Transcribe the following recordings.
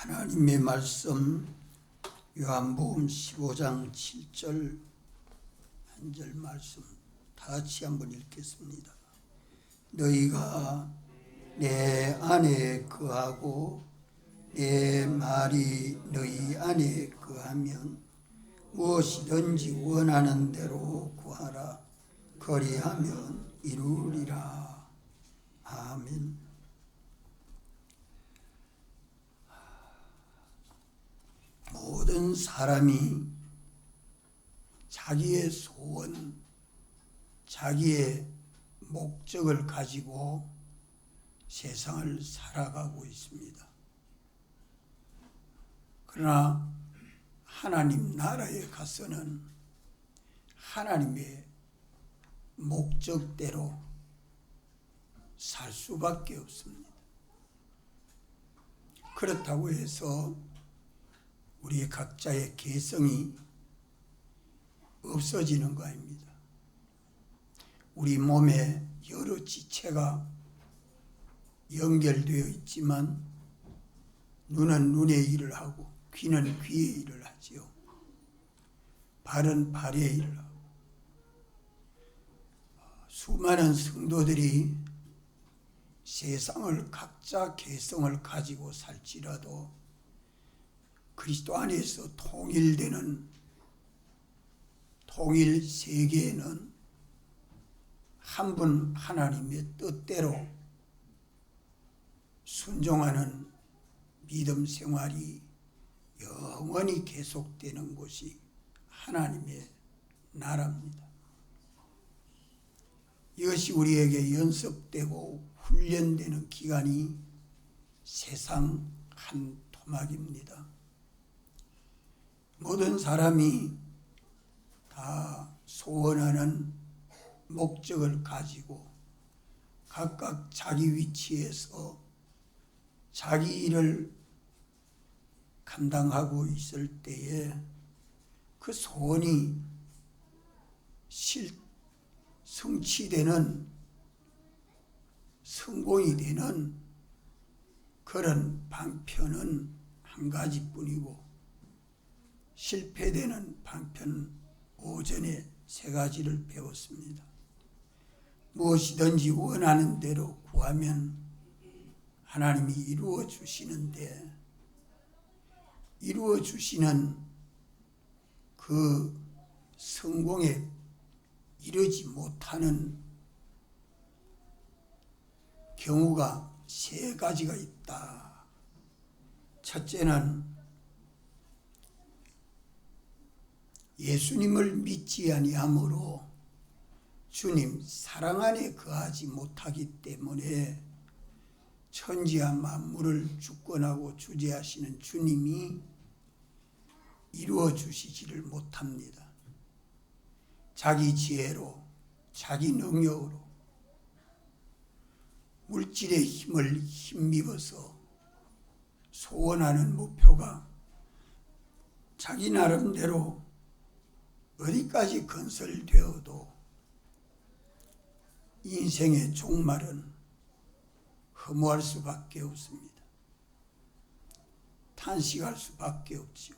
하나님의 말씀 요한복음 15장 7절 한 절 말씀 다 같이 한번 읽겠습니다. 너희가 내 안에 거하고 내 말이 너희 안에 거하면 무엇이든지 원하는 대로 구하라. 그리하면 이루리라. 아멘. 모든 사람이 자기의 소원, 자기의 목적을 가지고 세상을 살아가고 있습니다. 그러나 하나님 나라에 가서는 하나님의 목적대로 살 수밖에 없습니다. 그렇다고 해서 우리 각자의 개성이 없어지는 거 아닙니다. 우리 몸에 여러 지체가 연결되어 있지만 눈은 눈의 일을 하고 귀는 귀의 일을 하지요. 발은 발의 일을 하고 수많은 성도들이 세상을 각자 개성을 가지고 살지라도 그리스도 안에서 통일되는 통일 세계에는 한 분 하나님의 뜻대로 순종하는 믿음 생활이 영원히 계속되는 곳이 하나님의 나라입니다. 이것이 우리에게 연습되고 훈련되는 기간이 세상 한 토막입니다. 모든 사람이 다 소원하는 목적을 가지고 각각 자기 위치에서 자기 일을 감당하고 있을 때에 그 소원이 성취되는 성공이 되는 그런 방편은 한 가지뿐이고 실패되는 방편 오전에 세 가지를 배웠습니다. 무엇이든지 원하는 대로 구하면 하나님이 이루어 주시는데 이루어 주시는 그 성공에 이르지 못하는 경우가 세 가지가 있다. 첫째는 예수님을 믿지 아니하므로 주님 사랑 안에 거하지 못하기 때문에 천지와 만물을 주권하고 주재하시는 주님이 이루어 주시지를 못합니다. 자기 지혜로 자기 능력으로 물질의 힘을 힘입어서 소원하는 목표가 자기 나름대로 어디까지 건설되어도 인생의 종말은 허무할 수밖에 없습니다. 탄식할 수밖에 없지요.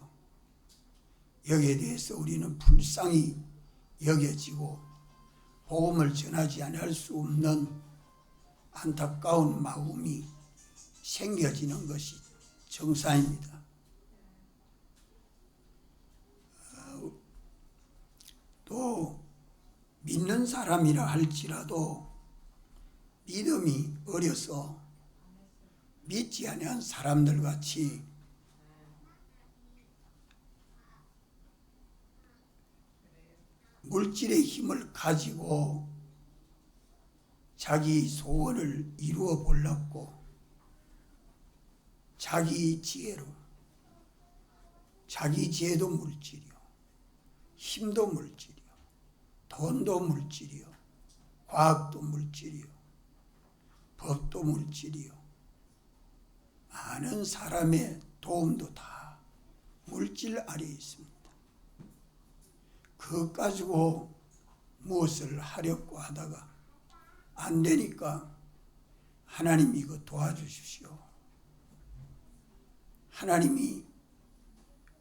여기에 대해서 우리는 불쌍히 여겨지고 복음을 전하지 않을 수 없는 안타까운 마음이 생겨지는 것이 정상입니다. 또 믿는 사람이라 할지라도 믿음이 어려서 믿지 아니한 사람들 같이 물질의 힘을 가지고 자기 소원을 이루어 보려고 자기 지혜로 자기 지혜도 물질이요 힘도 물질이요 돈도 물질이요 과학도 물질이요 법도 물질이요 많은 사람의 도움도 다 물질 아래에 있습니다. 그것 가지고 무엇을 하려고 하다가 안 되니까 하나님 이거 도와주십시오. 하나님이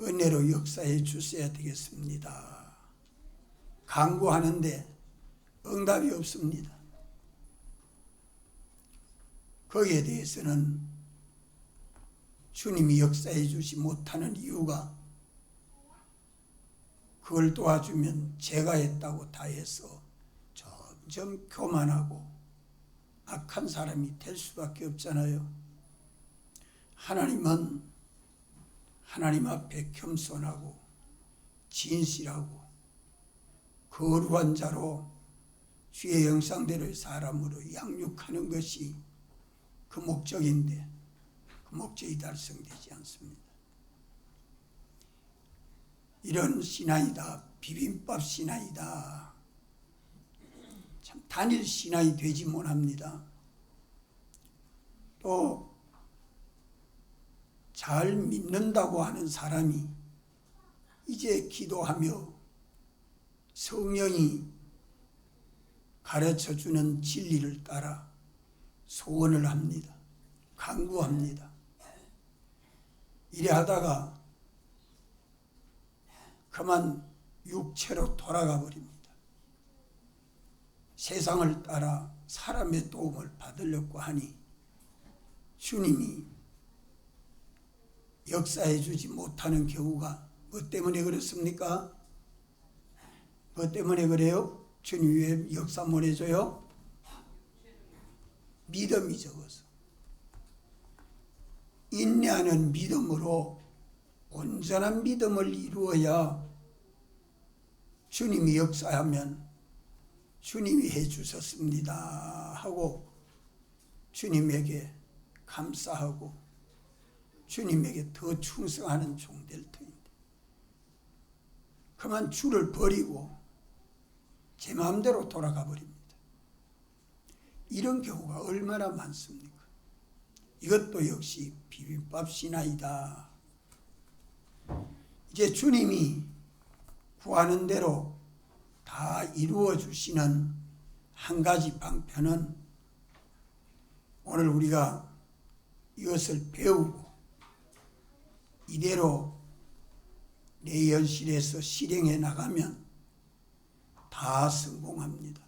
은혜로 역사해 주셔야 되겠습니다. 간구하는데 응답이 없습니다. 거기에 대해서는 주님이 역사해 주지 못하는 이유가 그걸 도와주면 제가 했다고 다 해서 점점 교만하고 악한 사람이 될 수밖에 없잖아요. 하나님은 하나님 앞에 겸손하고 진실하고 거룩한 자로 주의 형상대로의 사람으로 양육하는 것이 그 목적인데 그 목적이 달성되지 않습니다. 이런 신앙이다, 비빔밥 신앙이다, 참 단일 신앙이 되지 못합니다. 또 잘 믿는다고 하는 사람이 이제 기도하며 성령이 가르쳐주는 진리를 따라 소원을 합니다. 간구합니다. 이래 하다가 그만 육체로 돌아가 버립니다. 세상을 따라 사람의 도움을 받으려고 하니 주님이 역사해 주지 못하는 경우가 뭐 때문에 그렇습니까? 뭐 때문에 그래요? 주님 왜 역사 못 해줘요? 믿음이 적어서. 인내하는 믿음으로 온전한 믿음을 이루어야 주님이 역사하면 주님이 해주셨습니다 하고 주님에게 감사하고 주님에게 더 충성하는 종 될 터인데 그만 주를 버리고 제 마음대로 돌아가 버립니다. 이런 경우가 얼마나 많습니까? 이것도 역시 비빔밥 신앙이다. 이제 주님이 구하는 대로 다 이루어 주시는 한 가지 방편은 오늘 우리가 이것을 배우고 이대로 내 현실에서 실행해 나가면 다 성공합니다.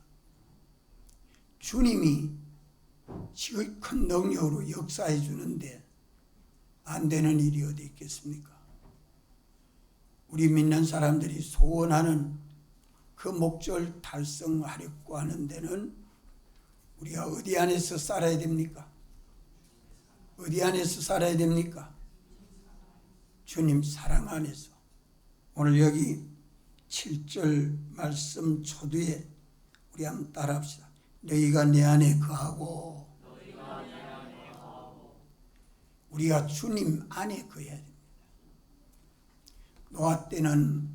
주님이 지극히 큰 능력으로 역사해 주는데 안 되는 일이 어디 있겠습니까? 우리 믿는 사람들이 소원하는 그 목적을 달성하려고 하는 데는 우리가 어디 안에서 살아야 됩니까? 어디 안에서 살아야 됩니까? 주님 사랑 안에서. 오늘 여기 7절 말씀 초두에 우리 한번 따라합시다. 너희가 내 안에 거하고 우리가 주님 안에 거해야 됩니다. 노아 때는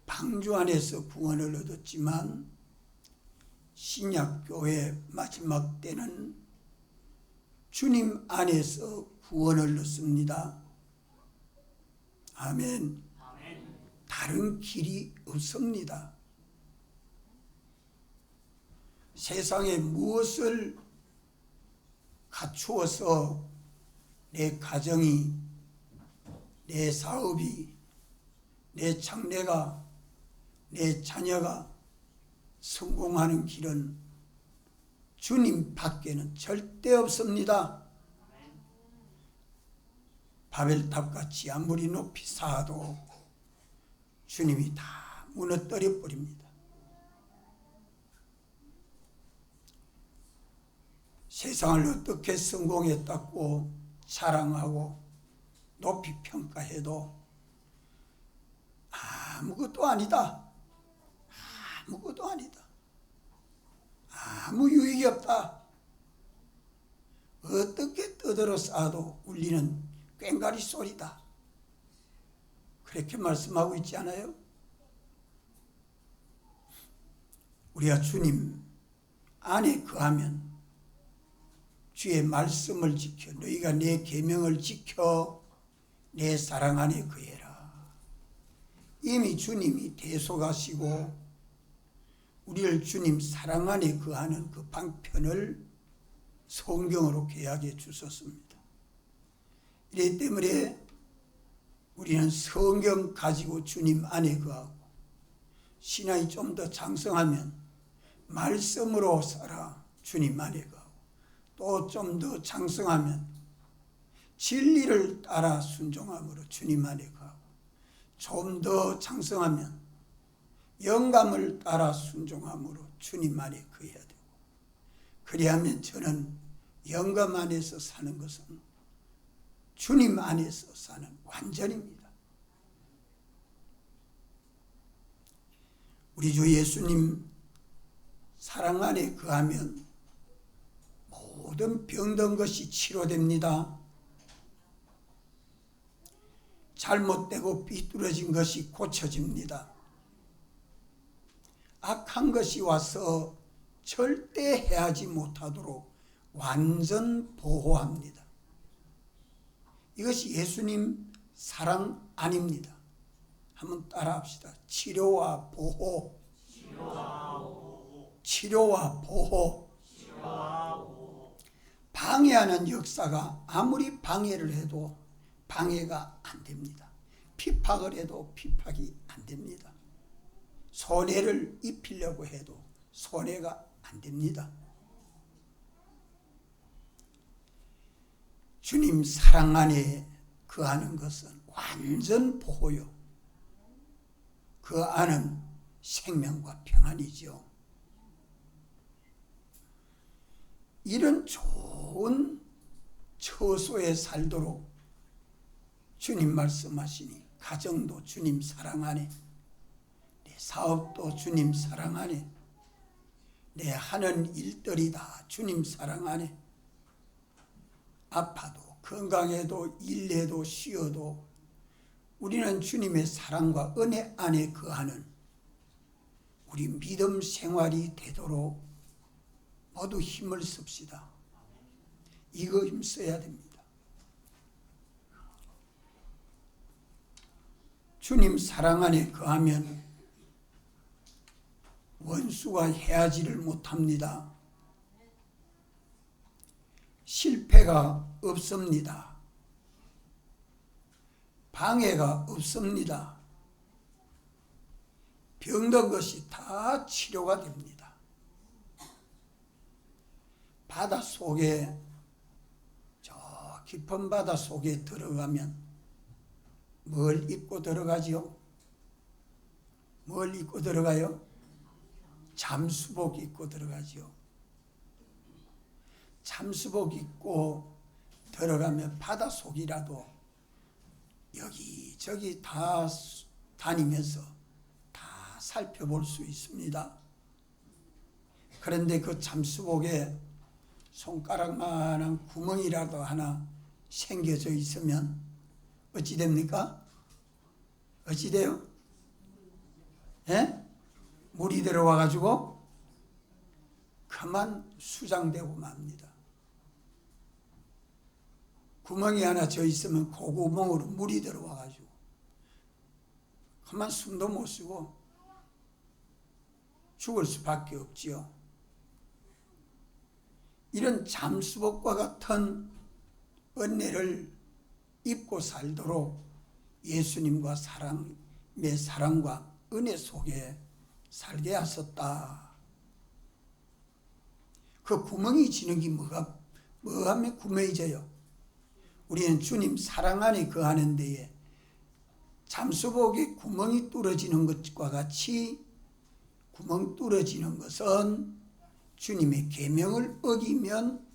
방주 안에서 구원을 얻었지만 신약교회 마지막 때는 주님 안에서 구원을 얻습니다. 아멘. 다른 길이 없습니다. 세상에 무엇을 갖추어서 내 가정이, 내 사업이, 내 장래가, 내 자녀가 성공하는 길은 주님 밖에는 절대 없습니다. 바벨탑같이 아무리 높이 쌓아도 주님이 다 무너뜨려 버립니다. 세상을 어떻게 성공했다고 자랑하고 높이 평가해도 아무것도 아니다. 아무것도 아니다. 아무 유익이 없다. 어떻게 떠들어 쌓아도 울리는 꽹과리 소리다. 그렇게 말씀하고 있지 않아요? 우리가 주님 안에 거하면 주의 말씀을 지켜 너희가 내 계명을 지켜 내 사랑 안에 거해라. 이미 주님이 대속하시고 우리를 주님 사랑 안에 거하는 그 방편을 성경으로 계약해 주셨습니다. 이래 때문에 우리는 성경 가지고 주님 안에 거하고, 신앙이 좀 더 장성하면 말씀으로 살아 주님 안에 거하고, 또 좀 더 장성하면 진리를 따라 순종함으로 주님 안에 거하고, 좀 더 장성하면 영감을 따라 순종함으로 주님 안에 거해야 되고, 그리하면 저는 영감 안에서 사는 것은 주님 안에서 사는 완전입니다. 우리 주 예수님 사랑 안에 거하면 모든 병든 것이 치료됩니다. 잘못되고 삐뚤어진 것이 고쳐집니다. 악한 것이 와서 절대 해하지 못하도록 완전 보호합니다. 이것이 예수님 사랑 아닙니다. 한번 따라합시다. 치료와 보호. 치료와 보호. 방해하는 역사가 아무리 방해를 해도 방해가 안 됩니다. 핍박을 해도 핍박이 안 됩니다. 손해를 입히려고 해도 손해가 안 됩니다. 주님 사랑 안에 거하는 것은 완전 보호요. 그 안은 생명과 평안이죠. 이런 좋은 처소에 살도록 주님 말씀하시니, 가정도 주님 사랑 안에, 내 사업도 주님 사랑 안에, 내 하는 일들이 다 주님 사랑 안에, 아파도 건강해도 일해도 쉬어도 우리는 주님의 사랑과 은혜 안에 거하는 우리 믿음 생활이 되도록 모두 힘을 씁시다. 이거 힘써야 됩니다. 주님 사랑 안에 거하면 원수가 해하지를 못합니다. 실패가 없습니다. 방해가 없습니다. 병든 것이 다 치료가 됩니다. 바다 속에, 저 깊은 바다 속에 들어가면 뭘 입고 들어가지요? 뭘 입고 들어가요? 잠수복 입고 들어가지요. 잠수복 입고 들어가면 바다 속이라도 여기저기 다 다니면서 다 살펴볼 수 있습니다. 그런데 그 잠수복에 손가락만한 구멍이라도 하나 생겨져 있으면 어찌 됩니까? 어찌 돼요? 예? 물이 들어와가지고 그만 수장되고 맙니다. 구멍이 하나 져 있으면 그 구멍으로 물이 들어와가지고 그만 숨도 못 쉬고 죽을 수밖에 없지요. 이런 잠수복과 같은 은혜를 입고 살도록 예수님과 사랑의 사랑과 은혜 속에 살게 하셨다. 그 구멍이 지는 게 뭐가 하면 구멍이 져요? 우리는 주님 사랑 안에 거하는 데에 잠수복에 구멍이 뚫어지는 것과 같이 구멍 뚫어지는 것은 주님의 계명을 어기면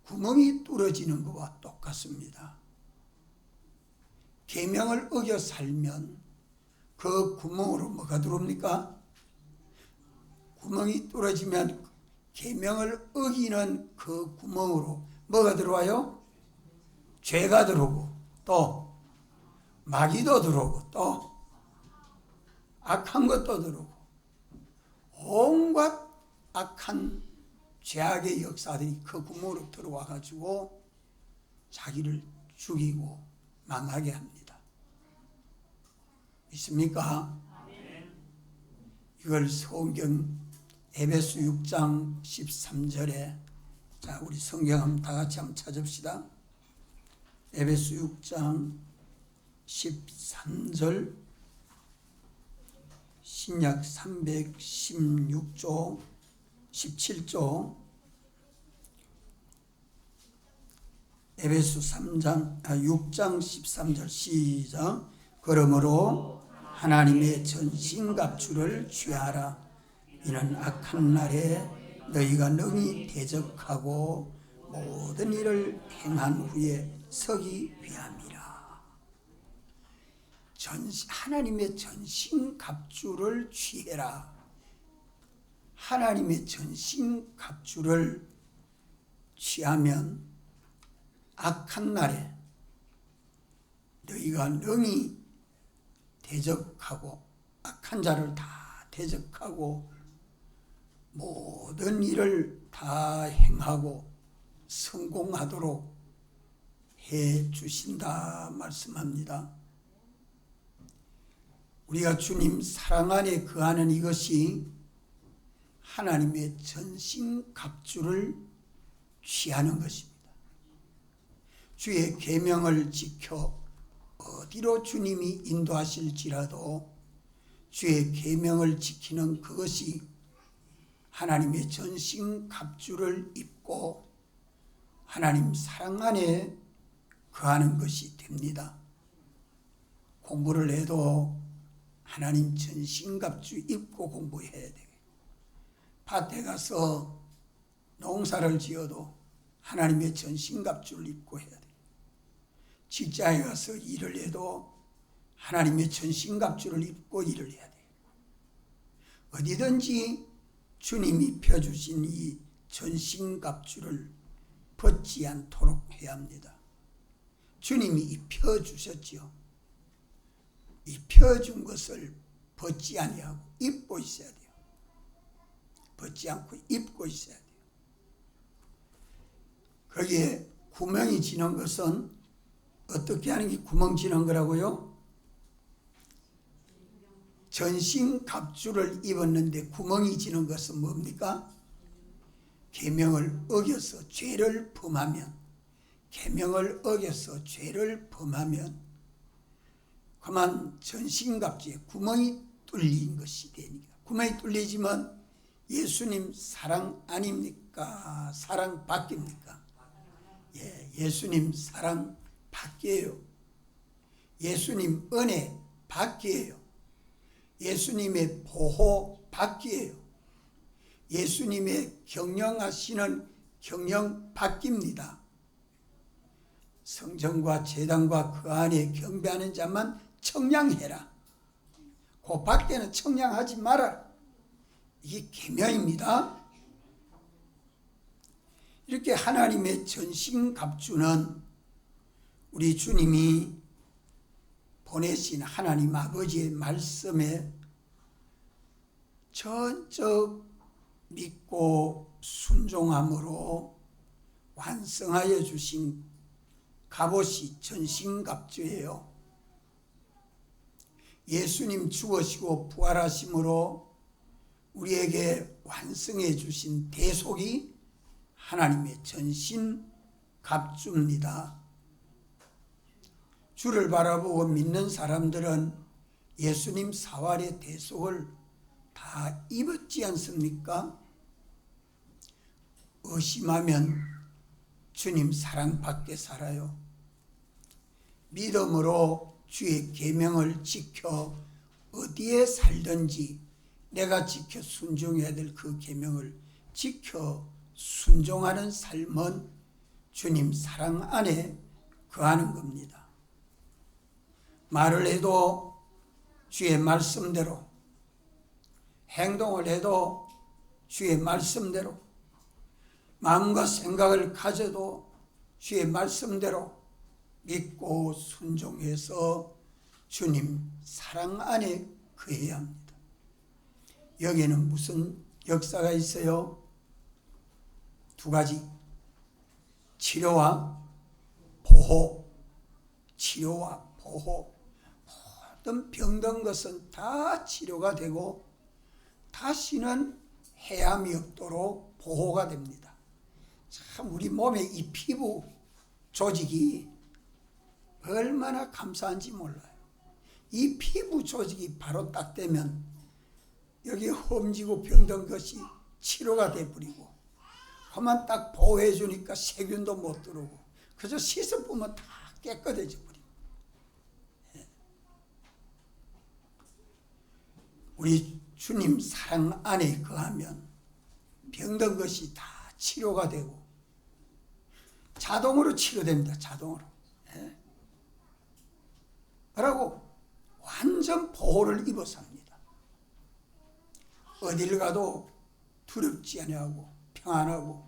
구멍이 뚫어지는 것과 똑같습니다. 계명을 어겨 살면 그 구멍으로 뭐가 들어옵니까? 구멍이 뚫어지면 계명을 어기는 그 구멍으로 뭐가 들어와요? 죄가 들어오고 또 마귀도 들어오고 또 악한 것도 들어오고 온갖 악한 죄악의 역사들이 그 구멍으로 들어와 가지고 자기를 죽이고 망하게 합니다. 있습니까? 이걸 성경 에베소 6장 13절에 자, 우리 성경 한번 다 같이 한번 찾읍시다. 에베소 6장 13절, 신약 316조 17조, 에베소 6장 13절 시작. 그러므로 하나님의 전신갑주를 취하라. 이는 악한 날에 너희가 능히 대적하고 모든 일을 행한 후에 서기 위함이라. 하나님의 전신갑주를 취해라. 하나님의 전신갑주를 취하면 악한 날에 너희가 능히 대적하고, 악한 자를 다 대적하고 모든 일을 다 행하고 성공하도록 해 주신다 말씀합니다. 우리가 주님 사랑 안에 거하는 이것이 하나님의 전신갑주를 취하는 것입니다. 주의 계명을 지켜 어디로 주님이 인도하실지라도 주의 계명을 지키는 그것이 하나님의 전신갑주를 입고 하나님 사랑 안에 거하는 것이 됩니다. 공부를 해도 하나님 전신갑주 입고 공부해야 돼요. 밭에 가서 농사를 지어도 하나님의 전신갑주를 입고 해야 돼요. 직장에 가서 일을 해도 하나님의 전신갑주를 입고 일을 해야 돼요. 어디든지 주님이 펴주신 이 전신갑주를 벗지 않도록 해야 합니다. 주님이 입혀주셨지요. 입혀준 것을 벗지 아니하고 입고 있어야 돼요. 벗지 않고 입고 있어야 돼요. 거기에 구멍이 지는 것은 어떻게 하는 게 구멍 지는 거라고요? 전신갑주를 입었는데 구멍이 지는 것은 뭡니까? 계명을 어겨서 죄를 범하면, 계명을 어겨서 죄를 범하면 그만 전신갑주에 구멍이 뚫린 것이 되니까. 구멍이 뚫리지만 예수님 사랑 아닙니까? 사랑 밖입니까? 예수님 사랑 밖이에요. 예수님 은혜 밖이에요. 예수님의 보호 밖이에요. 예수님의 경영하시는 경영 밖입니다. 성전과 제단과 그 안에 경배하는 자만 청량해라. 그 밖에는 청량하지 마라. 이게 계명입니다. 이렇게 하나님의 전신갑주는 우리 주님이 보내신 하나님 아버지의 말씀에 전적 믿고 순종함으로 완성하여 주신 갑옷이 전신갑주예요. 예수님 죽으시고 부활하심으로 우리에게 완성해 주신 대속이 하나님의 전신갑주입니다. 주를 바라보고 믿는 사람들은 예수님 사활의 대속을 다 입었지 않습니까? 의심하면 주님 사랑 밖에 살아요. 믿음으로 주의 계명을 지켜 어디에 살든지 내가 지켜 순종해야 될 그 계명을 지켜 순종하는 삶은 주님 사랑 안에 거하는 겁니다. 말을 해도 주의 말씀대로, 행동을 해도 주의 말씀대로, 마음과 생각을 가져도 주의 말씀대로 믿고 순종해서 주님 사랑 안에 거해야 합니다. 여기에는 무슨 역사가 있어요? 두 가지. 치료와 보호. 치료와 보호. 모든 병든 것은 다 치료가 되고 다시는 해함이 없도록 보호가 됩니다. 참 우리 몸의 이 피부 조직이 얼마나 감사한지 몰라요. 이 피부 조직이 바로 딱 되면 여기 험지고 병든 것이 치료가 돼버리고, 그만 딱 보호해 주니까 세균도 못 들어오고, 그저 씻어보면 다 깨끗해져 버립니다. 우리 주님 사랑 안에 거하면 병든 것이 다 치료가 되고 자동으로 치료됩니다. 자동으로. 그러고 완전 보호를 입어서 합니다. 어딜 가도 두렵지 않고 평안하고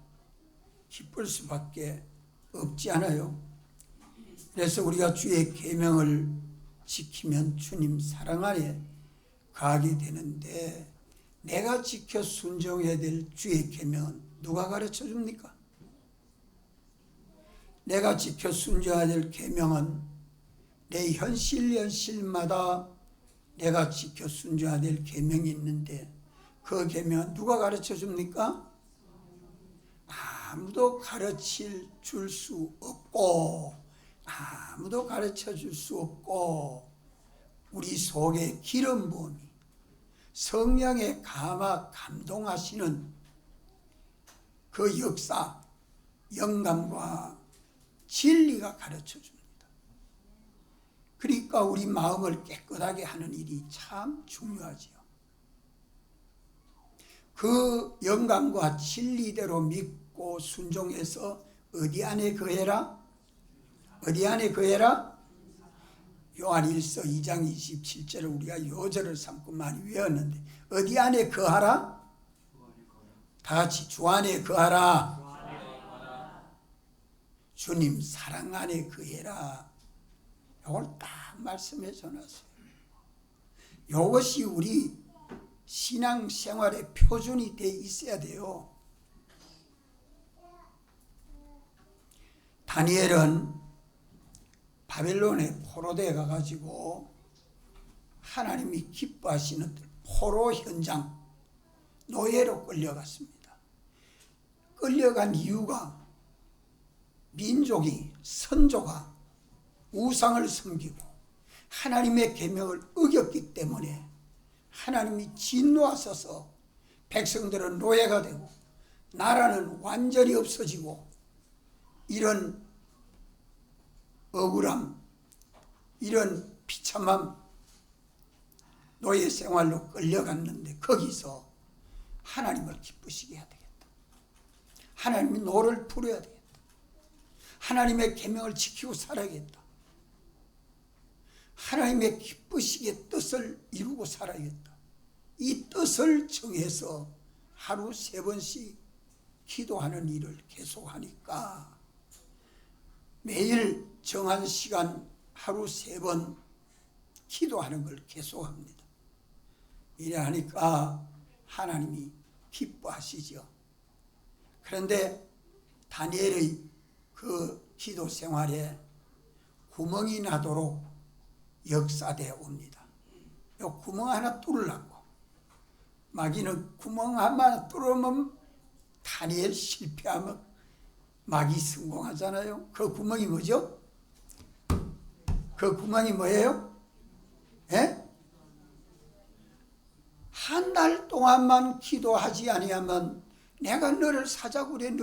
기쁠 수밖에 없지 않아요. 그래서 우리가 주의 계명을 지키면 주님 사랑 안에 가게 되는데, 내가 지켜 순종해야 될 주의 계명은 누가 가르쳐 줍니까? 내가 지켜 순종해야 될 계명은 내 현실마다 내가 지켜 순종해야 될 계명이 있는데, 그 계명은 누가 가르쳐 줍니까? 아무도 가르칠 줄 수 없고, 아무도 가르쳐 줄 수 없고, 우리 속에 기름 부음이 성령의 감동하시는 그 역사, 영감과 진리가 가르쳐 줍니다. 그러니까 우리 마음을 깨끗하게 하는 일이 참 중요하지요. 그 영감과 진리대로 믿고 순종해서 어디 안에 거해라? 어디 안에 거해라? 요한일서 2장 27절을 우리가 요절을 삼고 많이 외웠는데, 어디 안에 거하라? 다 같이 주 안에 거하라. 주님 사랑 안에 거해라. 이걸 딱 말씀해 줘놨어요. 이것이 우리 신앙생활의 표준이 돼 있어야 돼요. 다니엘은 바벨론에 포로되어 가가지고 하나님이 기뻐하시는 포로 현장, 노예로 끌려갔습니다. 끌려간 이유가 민족이, 선조가 우상을 섬기고 하나님의 계명을 어겼기 때문에 하나님이 진노하셔서 백성들은 노예가 되고 나라는 완전히 없어지고, 이런 억울함, 이런 비참함, 노예 생활로 끌려갔는데 거기서 하나님을 기쁘시게 해야 되겠다. 하나님의 노를 부려야 되겠다. 하나님의 계명을 지키고 살아야겠다. 하나님의 기쁘시게 뜻을 이루고 살아야겠다. 이 뜻을 정해서 하루 3번씩 기도하는 일을 계속하니까 매일 정한 시간 하루 3번 기도하는 걸 계속합니다. 이래 하니까 하나님이 기뻐하시죠. 그런데 다니엘의 그 기도 생활에 구멍이 나도록 역사되어 옵니다. 요 구멍 하나 뚫으려고 마귀는 구멍 하나 뚫으면 다니엘 실패하면 마귀 성공하잖아요. 그 구멍이 뭐죠? 그 구멍이 뭐예요? 예? 한 달 동안만 기도하지 아니하면 내가 너를 사자굴에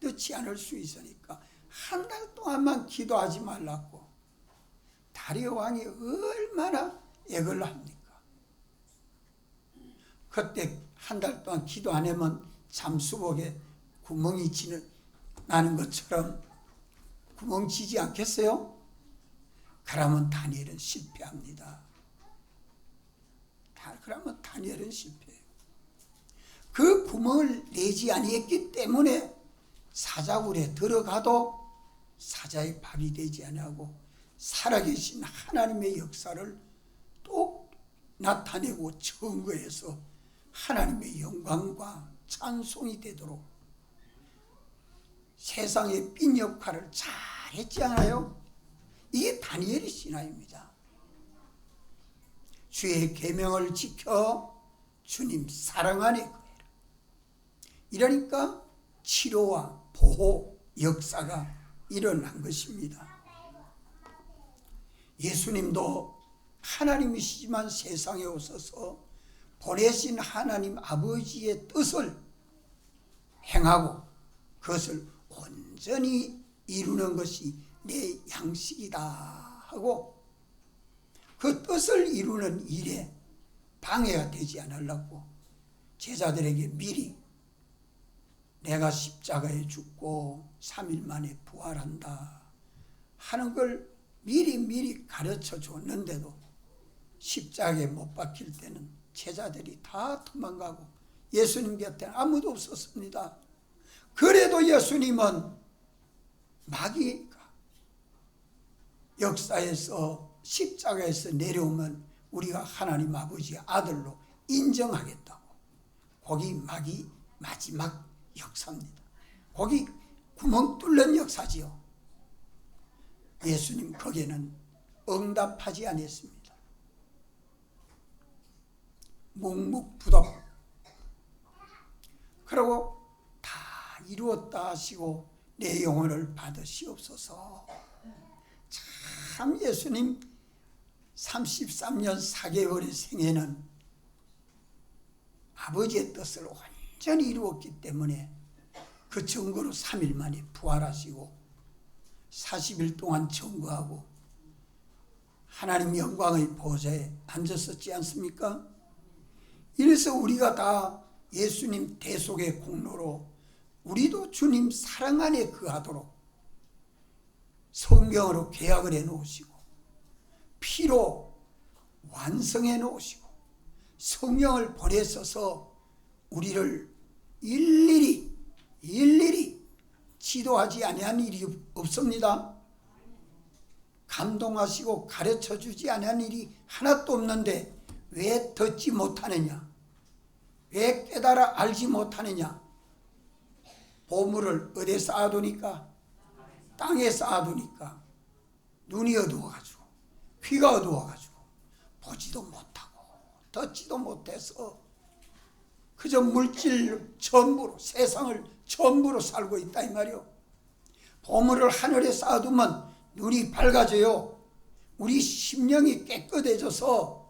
넣지 않을 수 있으니까 한 달 동안만 기도하지 말라고. 다리오 왕이 얼마나 애걸 합니까? 그때 한 달 동안 기도 안 하면 잠수복에 구멍이 나는 것처럼 구멍 지지 않겠어요? 그러면 다니엘은 실패합니다. 그러면 다니엘은 실패해요. 그 구멍을 내지 아니했기 때문에 사자굴에 들어가도 사자의 밥이 되지 아니하고 살아계신 하나님의 역사를 또 나타내고 증거해서 하나님의 영광과 찬송이 되도록 세상의 빈 역할을 잘 했지 않아요? 이게 다니엘의 신화입니다. 주의 계명을 지켜 주님 사랑 안에 거해라. 이러니까 치료와 보호 역사가 일어난 것입니다. 예수님도 하나님이시지만 세상에 오셔서 보내신 하나님 아버지의 뜻을 행하고 그것을 온전히 이루는 것이 내 양식이다 하고 그 뜻을 이루는 일에 방해가 되지 않으려고 제자들에게 미리 내가 십자가에 죽고 3일 만에 부활한다 하는 걸 미리 가르쳐 줬는데도 십자가에 못 박힐 때는 제자들이 다 도망가고 예수님 곁에는 아무도 없었습니다. 그래도 예수님은 마귀가 역사에서 십자가에서 내려오면 우리가 하나님 아버지의 아들로 인정하겠다고. 거기 마귀 마지막 역사입니다. 거기 구멍 뚫는 역사지요. 예수님 거기에는 응답하지 않았습니다. 묵묵부답. 그리고 다 이루었다 하시고 내 영혼을 받으시옵소서. 참 예수님 33년 4개월의 생애는 아버지의 뜻을 완전히 이루었기 때문에 그 증거로 3일 만에 부활하시고 40일 동안 증거하고 하나님 영광의 보좌에 앉았었지 않습니까? 이래서 우리가 다 예수님 대속의 공로로 우리도 주님 사랑 안에 거하도록 성경으로 계약을 해 놓으시고 피로 완성해 놓으시고 성령을 보내셔서 우리를 일일이 지도하지 아니한 일이 없습니다. 감동하시고 가르쳐 주지 아니한 일이 하나도 없는데 왜 듣지 못하느냐? 왜 깨달아 알지 못하느냐? 보물을 어디에 쌓아두니까? 땅에 쌓아두니까 눈이 어두워가지고 귀가 어두워가지고 보지도 못하고 듣지도 못해서 그저 물질 전부로 세상을 전부로 살고 있다 이 말이요. 보물을 하늘에 쌓아두면 눈이 밝아져요. 우리 심령이 깨끗해져서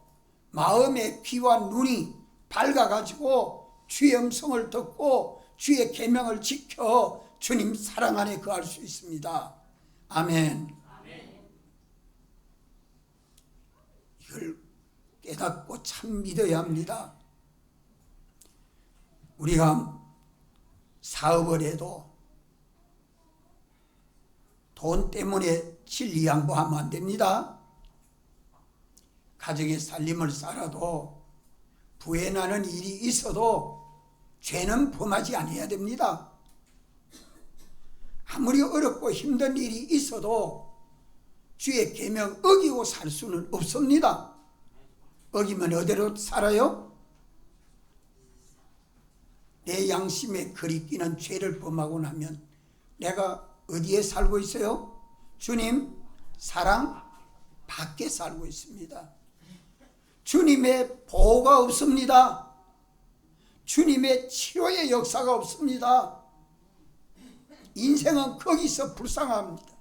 마음의 귀와 눈이 밝아가지고 주의 음성을 듣고 주의 계명을 지켜 주님 사랑 안에 거할 수 있습니다. 아멘. 이걸 깨닫고 참 믿어야 합니다. 우리가 사업을 해도 돈 때문에 진리 양보하면 안 됩니다. 가정의 살림을 살아도 부에 나는 일이 있어도 죄는 범하지 않아야 됩니다. 아무리 어렵고 힘든 일이 있어도 주의 계명 어기고 살 수는 없습니다. 어기면 어디로 살아요? 내 양심에 거리끼는 죄를 범하고 나면 내가 어디에 살고 있어요? 주님 사랑 밖에 살고 있습니다. 주님의 보호가 없습니다. 주님의 치료의 역사가 없습니다. 인생은 거기서 불쌍합니다.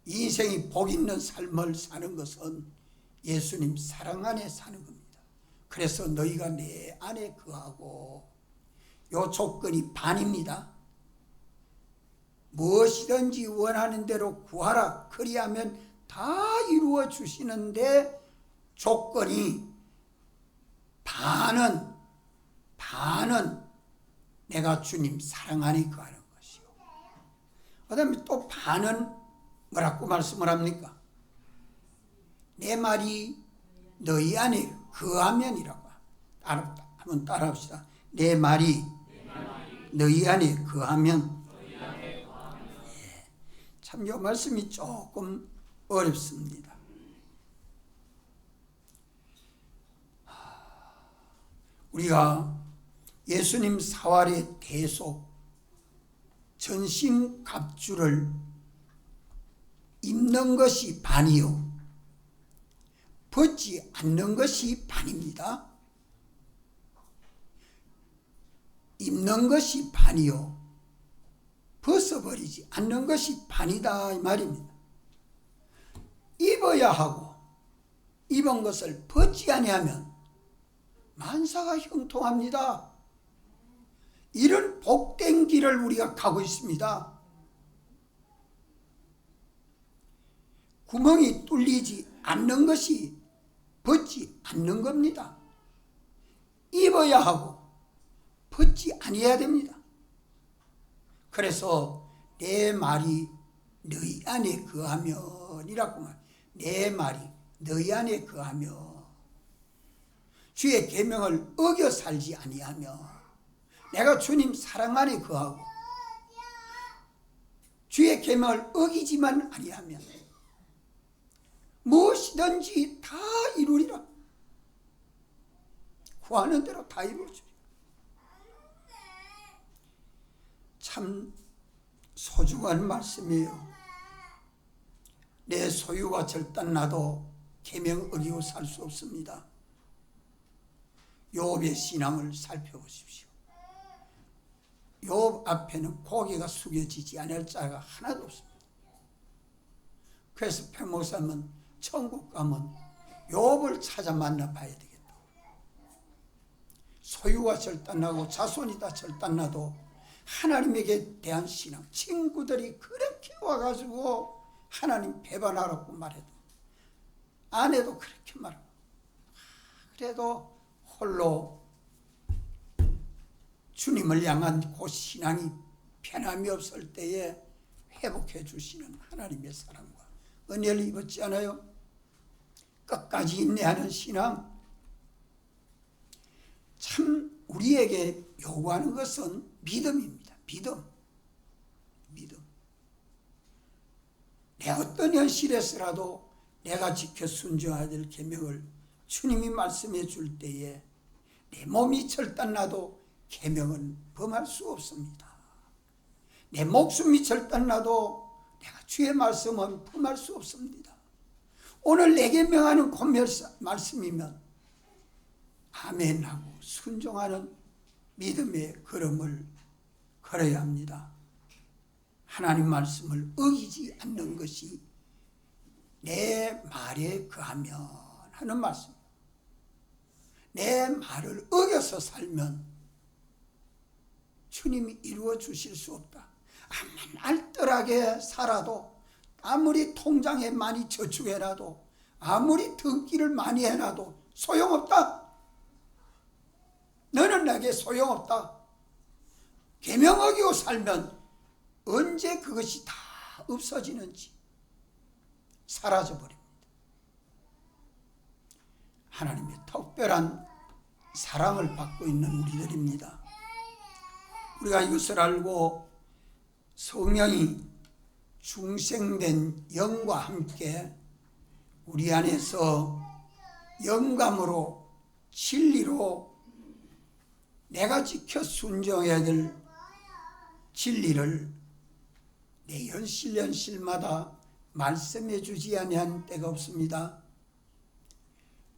인생이 복 있는 삶을 사는 것은 예수님 사랑 안에 사는 겁니다. 그래서 너희가 내 안에 거하고 요 조건이 반입니다. 무엇이든지 원하는 대로 구하라. 그리하면 다 이루어 주시는데 조건이 반은 내가 주님 사랑 안에 거하는 것이요. 그 다음에 또 반은 뭐라고 말씀을 합니까? 내 말이 너희 안에 거하면이라고. 한번 따라합시다. 내 말이 너희 안에 거하면. 참 이 말씀이 조금 어렵습니다. 우리가 예수님 사활의 대속 전신갑주를 입는 것이 반이요 벗지 않는 것이 반입니다. 입는 것이 반이요 벗어버리지 않는 것이 반이다 이 말입니다. 입어야 하고 입은 것을 벗지 아니하면 만사가 형통합니다. 이런 복된 길을 우리가 가고 있습니다. 구멍이 뚫리지 않는 것이 벗지 않는 겁니다. 입어야 하고 벗지 아니해야 됩니다. 그래서 내 말이 너희 안에 거하면이라고 말. 내 말이 너희 안에 거하며 주의 계명을 어겨 살지 아니하며 내가 주님 사랑 안에 거하고 주의 계명을 어기지만 아니하면 무엇이든지 다 이루리라. 구하는 대로 다 이루어주리라. 참 소중한 말씀이에요. 내 소유가 절단나도 계명 어기고 살 수 없습니다. 욥의 신앙을 살펴보십시오. 욥 앞에는 고개가 숙여지지 않을 자가 하나도 없습니다. 그래서 평목사님은 천국 가면 욥을 찾아 만나 봐야 되겠다. 소유가 절단나고 자손이 다 절단나도 하나님에게 대한 신앙, 친구들이 그렇게 와가지고 하나님 배반하라고 말해도 아내도 그렇게 말하고 그래도 홀로 주님을 향한 그 신앙이 편함이 없을 때에 회복해 주시는 하나님의 사랑과 은혜를 입었지 않아요? 끝까지 인내하는 신앙. 참 우리에게 요구하는 것은 믿음입니다. 믿음. 내 어떤 현실에서라도 내가 지켜 순종해야 될 계명을 주님이 말씀해 줄 때에 내 몸이 절단나도 계명은 범할 수 없습니다. 내 목숨이 절단나도 내가 주의 말씀은 범할 수 없습니다. 오늘 내게 명하는 그 말씀이면 아멘하고 순종하는 믿음의 걸음을 걸어야 합니다. 하나님 말씀을 어기지 않는 것이 내 말에 거하면 하는 말씀. 내 말을 어겨서 살면 주님이 이루어 주실 수 없다. 아무리 알뜰하게 살아도 아무리 통장에 많이 저축해놔도 아무리 등기를 많이 해놔도 소용없다. 너는 내게 소용없다. 계명 어기고 살면 언제 그것이 다 없어지는지 사라져버립니다. 하나님의 특별한 사랑을 받고 있는 우리들입니다. 우리가 이것을 알고 성령이 중생된 영과 함께 우리 안에서 영감으로 진리로 내가 지켜 순종해야 될 진리를 내 현실마다 말씀해 주지 아니한 때가 없습니다.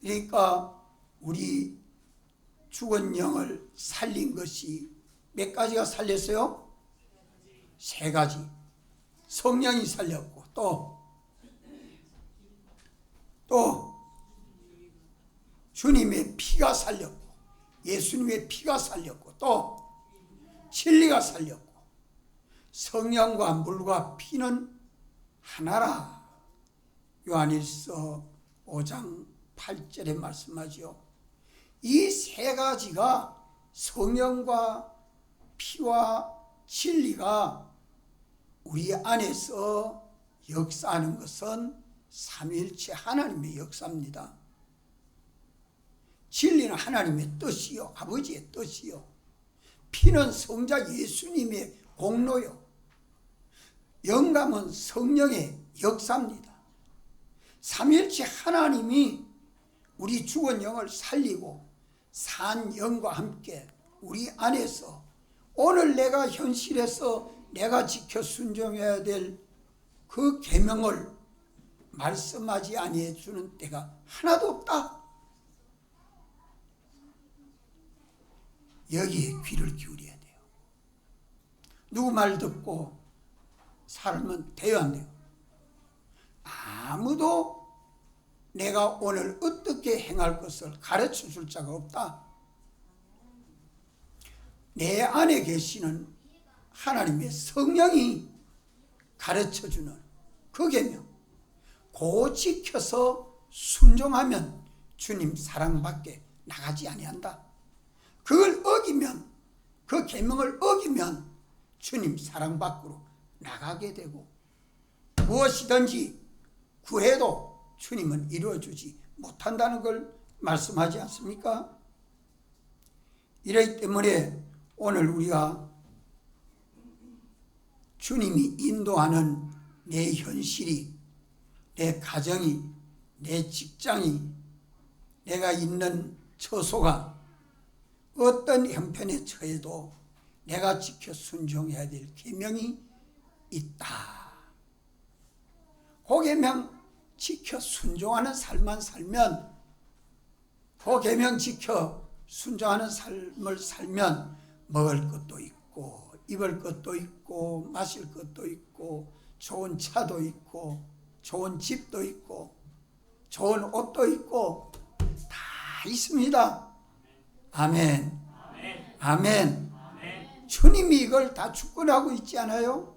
그러니까 우리 죽은 영을 살린 것이 몇 가지가 살렸어요? 세 가지. 성령이 살렸고 또 주님의 피가 살렸고 예수님의 피가 살렸고 또 진리가 살렸고 성령과 물과 피는 하나라. 요한일서 5장 8절에 말씀하죠. 이 세 가지가 성령과 피와 진리가 우리 안에서 역사하는 것은 삼위일체 하나님의 역사입니다. 진리는 하나님의 뜻이요 아버지의 뜻이요 피는 성자 예수님의 공로요 영감은 성령의 역사입니다. 삼위일체 하나님이 우리 죽은 영을 살리고 산 영과 함께 우리 안에서 오늘 내가 현실에서 내가 지켜 순종해야 될 그 계명을 말씀하지 아니해 주는 때가 하나도 없다. 여기에 귀를 기울여야 돼. 누구 말 듣고 살면 돼요, 안 돼요? 아무도 내가 오늘 어떻게 행할 것을 가르쳐 줄 자가 없다. 내 안에 계시는 하나님의 성령이 가르쳐 주는 그 계명, 그 지켜서 순종하면 주님 사랑밖에 나가지 아니한다. 그걸 어기면, 그 계명을 어기면 주님 사랑 밖으로 나가게 되고, 무엇이든지 구해도 주님은 이루어주지 못한다는 걸 말씀하지 않습니까? 이러기 때문에 오늘 우리가 주님이 인도하는 내 현실이, 내 가정이, 내 직장이, 내가 있는 처소가 어떤 형편에 처해도 내가 지켜 순종해야 될 계명이 있다. 그 계명 지켜 순종하는 삶만 살면, 그 계명 지켜 순종하는 삶을 살면 먹을 것도 있고 입을 것도 있고 마실 것도 있고 좋은 차도 있고 좋은 집도 있고 좋은 옷도 있고 다 있습니다. 아멘. 아멘. 주님이 이걸 다 주권하고 있지 않아요?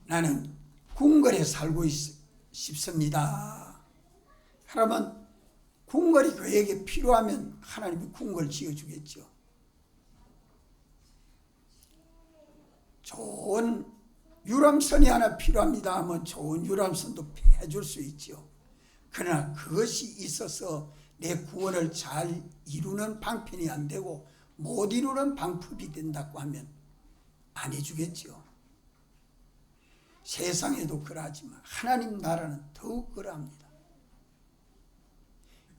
나는 궁궐에 살고 싶습니다. 그러면 궁궐이 그에게 필요하면 하나님이 궁궐 지어주겠죠. 좋은 유람선이 하나 필요합니다 하면 좋은 유람선도 해줄 수 있죠. 그러나 그것이 있어서 내 구원을 잘 이루는 방편이 안 되고 못 이루는 방법이 된다고 하면 안 해주겠죠. 세상에도 그러하지만 하나님 나라는 더욱 그러합니다.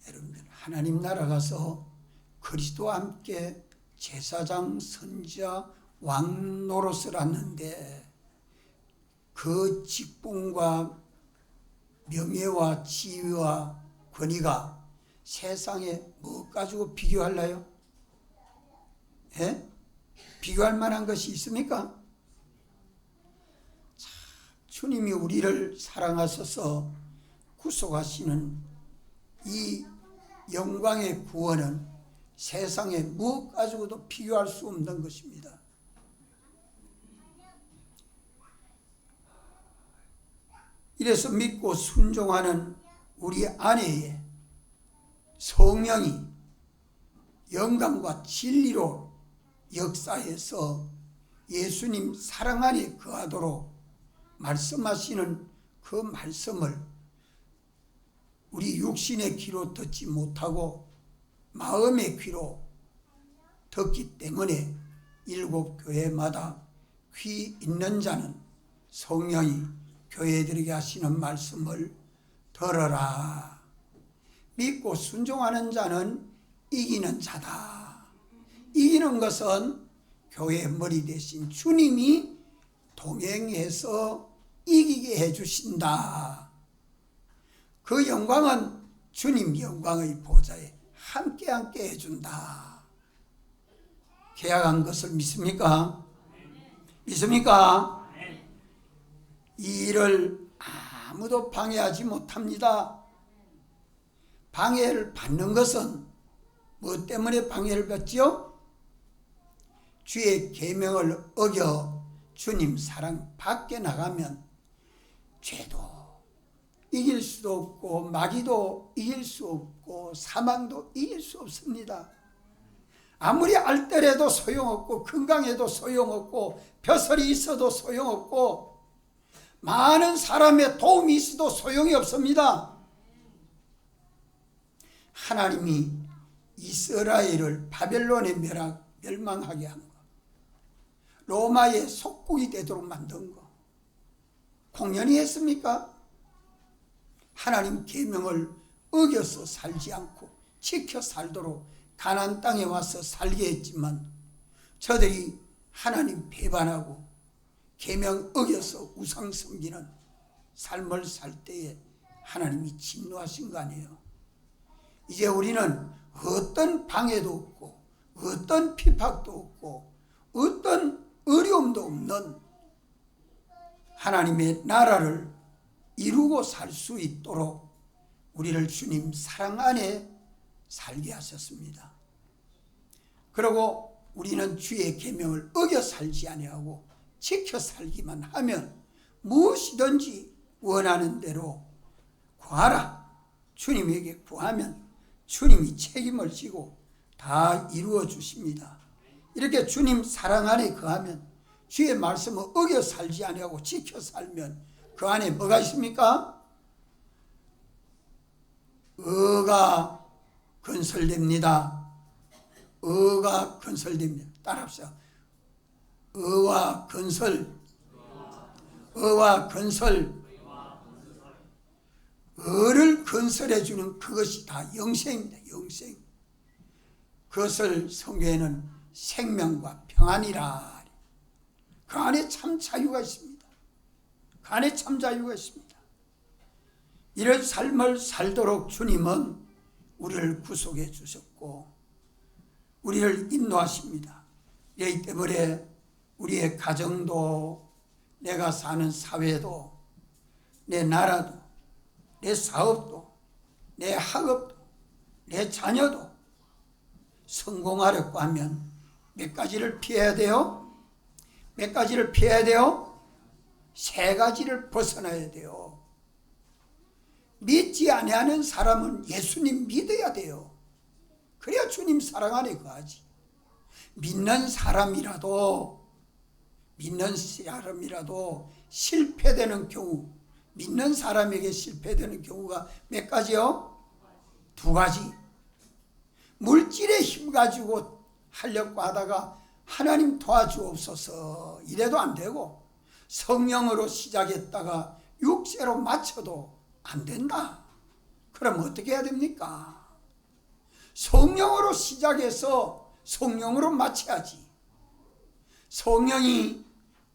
여러분들, 하나님 나라 가서 그리스도와 함께 제사장, 선지자, 왕 노릇을 하는데 그 직분과 명예와 지위와 권위가 세상에 뭐 가지고 비교할래요? 예? 비교할 만한 것이 있습니까? 참, 주님이 우리를 사랑하셔서 구속하시는 이 영광의 구원은 세상에 무엇 가지고도 비교할 수 없는 것입니다. 이래서 믿고 순종하는 우리 안에 성령이 영감과 진리로 역사해서 예수님 사랑 안에 거하도록 말씀하시는 그 말씀을 우리 육신의 귀로 듣지 못하고 마음의 귀로 듣기 때문에 일곱 교회마다 귀 있는 자는 성령이 교회들에게 하시는 말씀을 들어라. 믿고 순종하는 자는 이기는 자다. 이기는 것은 교회의 머리 대신 주님이 동행해서 이기게 해주신다. 그 영광은 주님 영광의 보좌에 함께 해준다. 계약한 것을 믿습니까? 믿습니까? 이 일을 아무도 방해하지 못합니다. 방해를 받는 것은 무엇 때문에 방해를 받지요? 주의 계명을 어겨 주님 사랑 밖에 나가면 죄도 이길 수도 없고 마귀도 이길 수 없고 사망도 이길 수 없습니다. 아무리 알뜰해도 소용없고 건강해도 소용없고 벼슬이 있어도 소용없고 많은 사람의 도움이 있어도 소용이 없습니다. 하나님이 이스라엘을 바벨론에 멸망하게 한 것, 로마의 속국이 되도록 만든 것 공연히 했습니까? 하나님 계명을 어겨서 살지 않고 지켜 살도록 가나안 땅에 와서 살게 했지만 저들이 하나님 배반하고 계명 어겨서 우상 섬기는 삶을 살 때에 하나님이 진노하신 거 아니에요. 이제 우리는 어떤 방해도 없고 어떤 핍박도 없고 어떤 어려움도 없는 하나님의 나라를 이루고 살 수 있도록 우리를 주님 사랑 안에 살게 하셨습니다. 그리고 우리는 주의 계명을 어겨 살지 아니하고 지켜 살기만 하면 무엇이든지 원하는 대로 구하라. 주님에게 구하면 주님이 책임을 지고 다 이루어 주십니다. 이렇게 주님 사랑 안에 거하면 주의 말씀을 어겨 살지 아니하고 지켜 살면 그 안에 뭐가 있습니까? 의가 건설됩니다. 의가 건설됩니다. 따라합시다. 의와 건설. 의와 건설. 의를 건설해 주는 그것이 다 영생입니다. 영생. 그것을 성경에는 생명과 평안이라. 그 안에 참 자유가 있습니다. 그 안에 참 자유가 있습니다. 이런 삶을 살도록 주님은 우리를 구속해 주셨고 우리를 인도하십니다. 이 때문에 우리의 가정도, 내가 사는 사회도, 내 나라도, 내 사업도, 내 학업도, 내 자녀도 성공하려고 하면 몇 가지를 피해야 돼요? 몇 가지를 피해야 돼요? 세 가지를 벗어나야 돼요. 믿지 아니하는 사람은 예수님 믿어야 돼요. 그래야 주님 사랑 안에 거하지. 믿는 사람이라도 실패되는 경우, 믿는 사람에게 실패되는 경우가 몇 가지요? 두 가지. 물질의 힘 가지고 하려고 하다가 하나님 도와주옵소서 이래도 안 되고, 성령으로 시작했다가 육체로 마쳐도 안 된다. 그럼 어떻게 해야 됩니까? 성령으로 시작해서 성령으로 마쳐야지. 성령이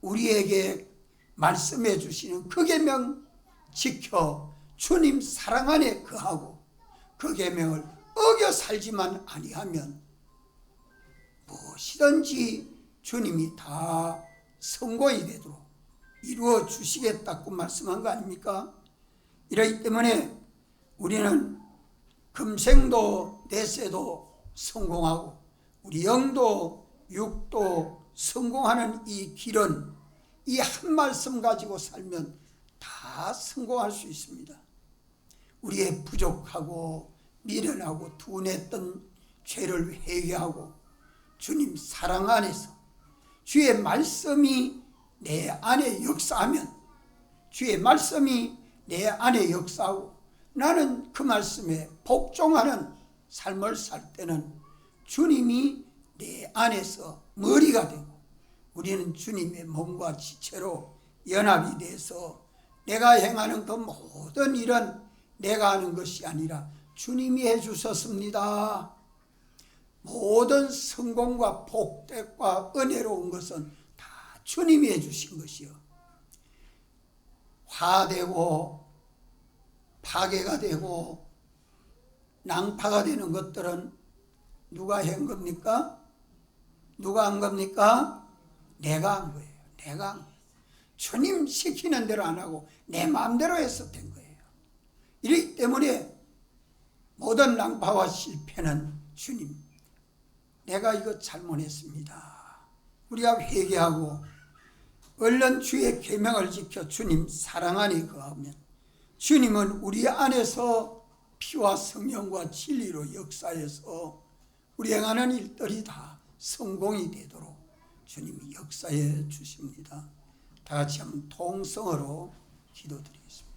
우리에게 말씀해 주시는 그 계명 지켜 주님 사랑 안에 거하고 그 계명을 어겨 살지만 아니하면 무엇이든지 주님이 다 성공이 되도록 이루어 주시겠다고 말씀한 거 아닙니까? 이러기 때문에 우리는 금생도 내세도 성공하고 우리 영도 육도 성공하는 이 길은 이 한 말씀 가지고 살면 다 성공할 수 있습니다. 우리의 부족하고 미련하고 둔했던 죄를 회개하고 주님 사랑 안에서 주의 말씀이 내 안에 역사하면, 주의 말씀이 내 안에 역사하고 나는 그 말씀에 복종하는 삶을 살 때는 주님이 내 안에서 머리가 되고 우리는 주님의 몸과 지체로 연합이 돼서 내가 행하는 그 모든 일은 내가 하는 것이 아니라 주님이 해주셨습니다. 모든 성공과 복되과 은혜로운 것은 다 주님이 해주신 것이요. 화되고 파괴가 되고 낭파가 되는 것들은 누가 한 겁니까? 누가 한 겁니까? 내가 한 거예요. 내가 한 거예요. 주님 시키는 대로 안 하고 내 마음대로 해서 된 거예요. 이렇기 때문에 모든 낭파와 실패는 주님, 내가 이거 잘못했습니다. 우리가 회개하고 얼른 주의 계명을 지켜 주님 사랑 안에 거하면 주님은 우리 안에서 피와 성령과 진리로 역사해서 우리 행하는 일들이 다 성공이 되도록 주님이 역사해 주십니다. 다 같이 한번 통성으로 기도드리겠습니다.